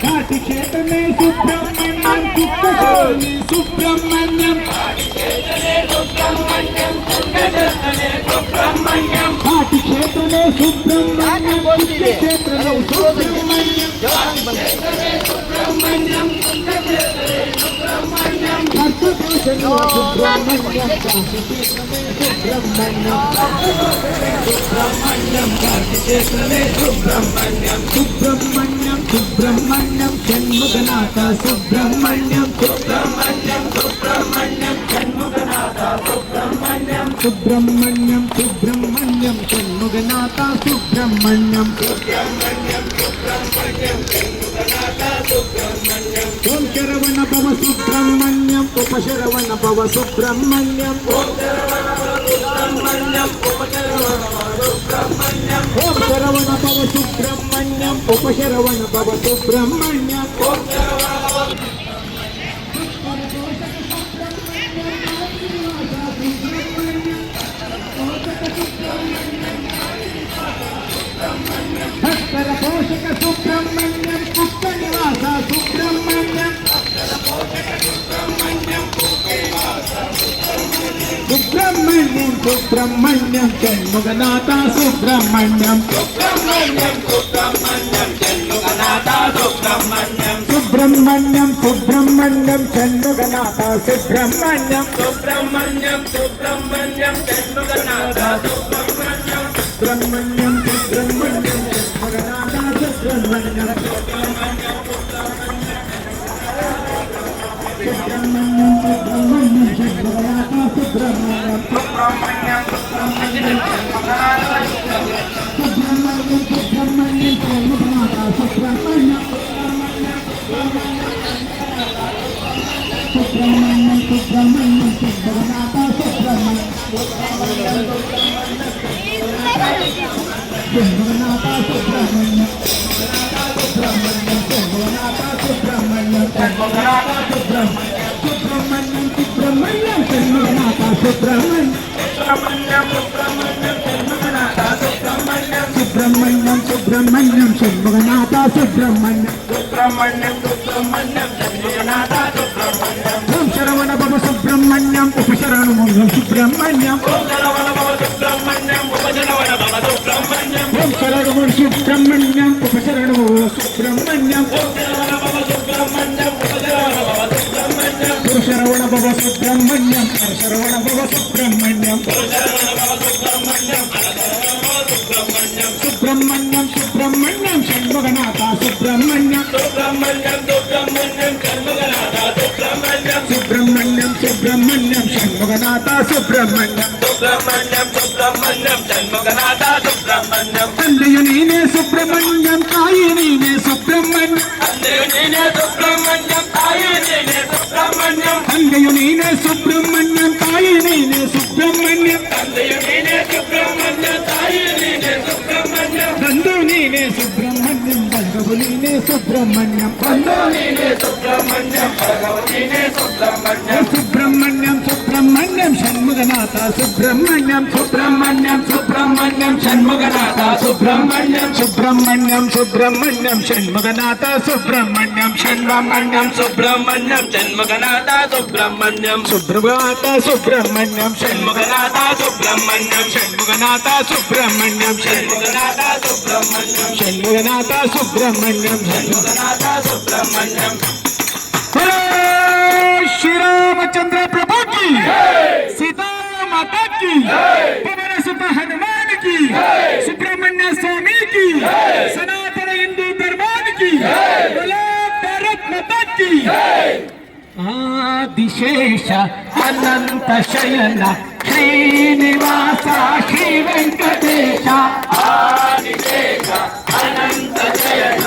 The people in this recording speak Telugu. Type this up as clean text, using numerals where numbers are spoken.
కాటి చేతనే సుబ్రహ్మణ్యం కుక్కశోని సుబ్రహ్మణ్యం కాటి చేతనే సుబ్రహ్మణ్యం కుక్కశోని సుబ్రహ్మణ్యం కాటి చేతనే సుబ్రహ్మణ్యం కుక్కశోని సుబ్రహ్మణ్యం సుబ్రహ్మణ్యం సుబ్రహ్మణ్యం కర్తదోషను సుబ్రహ్మణ్యం సుబ్రహ్మణ్యం కాటి చేతనే సుబ్రహ్మణ్యం సుబ్రహ్మణ్యం సుబ్రహ్మణ్యం షణ్ముఖనాథ సుబ్రహ్మణ్యం సుబ్రహ్మణ్యం సుబ్రహ్మణ్యం షణ్ముఖనాథ సుబ్రహ్మణ్యం సుబ్రహ్మణ్యం సుబ్రహ్మణ్యం షణ్ముఖనాథ సుబ్రహ్మణ్యం సుబ్రహ్మణ్యం సుబ్రహ్మణ్యం షణ్ముఖనాథ సుబ్రహ్మణ్యం ఓం శరవణ భవ సుబ్రహ్మణ్యం ఉపశరవణ భవ సుబ్రహ్మణ్యం ఓం శరవణ భవ సుబ్రహ్మణ్యం ఉపశరవణ ఓం శరవణ భవ సుబ్రహ్మణ్యం ఉపశరవణ భవ సుబ్రహ్మణ్యం ఓం భక్తర పోషక సుబ్రహ్మణ్యం పుష్ప నివాస సుబ్రహ్మణ్యం సుబ్రహ్మణ్యం సుబ్రహ్మణ్యం షణ్ముఖనాథ సుబ్రహ్మణ్యం సుబ్రహ్మణ్యం సుబ్రహ్మణ్యం షణ్ముఖనాథ సుబ్రహ్మణ్యం సుబ్రహ్మణ్యం సుబ్రహ్మణ్యం షణ్ముఖనాథ సుబ్రహ్మణ్యం సుబ్రహ్మణ్యం సుబ్రహ్మణ్యం షణ్ముఖనాథ సుబ్రహ్మణ్యం సుబ్రహ్మణ్యం సుబ్రహ్మణ్యం షణ్ముఖనాథ సుబ్రహ్మణ్యం సుబ్రహ్మణ్యం సుబ్రహ్మణ్యం షణ్ముఖనాథ సుబ్రహ్మణ్యం సుబ్రహ్మణ్యం సుబ్రహ్మణ్యం షణ్ముఖనాథ సుబ్రహ్మణ్యం ఓం శరవణ భవ సుబ్రహ్మణ్యం ఉపశరణము సుబ్రహ్మణ్యం ఓం శరవణ భవ సుబ్రహ్మణ్యం ఉపశరవణ భవ సుబ్రహ్మణ్యం ఓం శరణము సుబ్రహ్మణ్యం ఉపశరణము సుబ్రహ్మణ్యం ఓం శరవణ భవ సుబ్రహ్మణ్యం ఉపశరవణ భవ సుబ్రహ్మణ్యం పురుషరవణ భవ సుబ్రహ్మణ్యం పరశరవణ భవ సుబ్రహ్మణ్యం పురుషరవణ భవ సుబ్రహ్మణ్యం సుబ్రహ్మణ్యం సుబ్రహ్మణ్యం షణ్ముఖనాథ సుబ్రహ్మణ్యం సుబ్రహ్మణ్యం సుబ్రహ్మణ్యం షణ్ముఖనాథ సుబ్రహ్మణ్యం సుబ్రహ్మణ్యం సుబ్రహ్మణ్యం షణ్ముఖనాథ సుబ్రహ్మణ్యం సుబ్రహ్మణ్యం సుబ్రహ్మణ్యం షణ్ముఖనాథ సుబ్రహ్మణ్యం తండ్రియు నీనే సుబ్రహ్మణ్యం తాయి నీనే సుబ్రహ్మణ్యం తండ్రియు నీనే సుబ్రహ్మణ్యం తాయి నీనే సుబ్రహ్మణ్యం తండ్రియు నీనే సుబ్రహ్మణ్యం తాయి నీనే సుబ్రహ్మణ్యం తండ్రియు నీనే సుబ్రహ్మణ్యం తాయి నీనే సుబ్రహ్మణ్యం బంధు నీనే సుబ్రహ్మణ్యం భగవు నీనే సుబ్రహ్మణ్యం బంధు నీనే సుబ్రహ్మణ్యం భగవు నీనే సుబ్రహ్మణ్యం సుబ్రహ్మణ్యం సుబ్రహ్మణ్యం షణ్ముఖనాథ సుబ్రహ్మణ్యం సుబ్రహ్మణ్యం సుబ్రహ్మణ్యం షణ్ముఖనాథ సుబ్రహ్మణ్యం సుబ్రహ్మణ్యం సుబ్రహ్మణ్యం షణ్ముఖనాథ సుబ్రహ్మణ్యం షణ్ముఖనాథ సుబ్రహ్మణ్యం సుబ్రహ్మణ్యం సుబ్రహ్మణ్యం షణ్ముఖనాథ సుబ్రహ్మణ్యం షణ్ముఖనాథ సుబ్రహ్మణ్యం షణ్ముఖనాథ సుబ్రహ్మణ్యం షణ్ముఖనాథ సుబ్రహ్మణ్యం షణ్ముఖనాథ సుబ్రహ్మణ్యం श्री रामचंद्र प्रभु की सीता माता की पवन सुत हनुमान की सुब्रह्मण्य स्वामी की सनातन हिंदू धर्मान की बोलो भारत माता की आदिशेष अनंत शयन श्रीनिवास श्री वेंकटेश आदिशेष अनंत शयन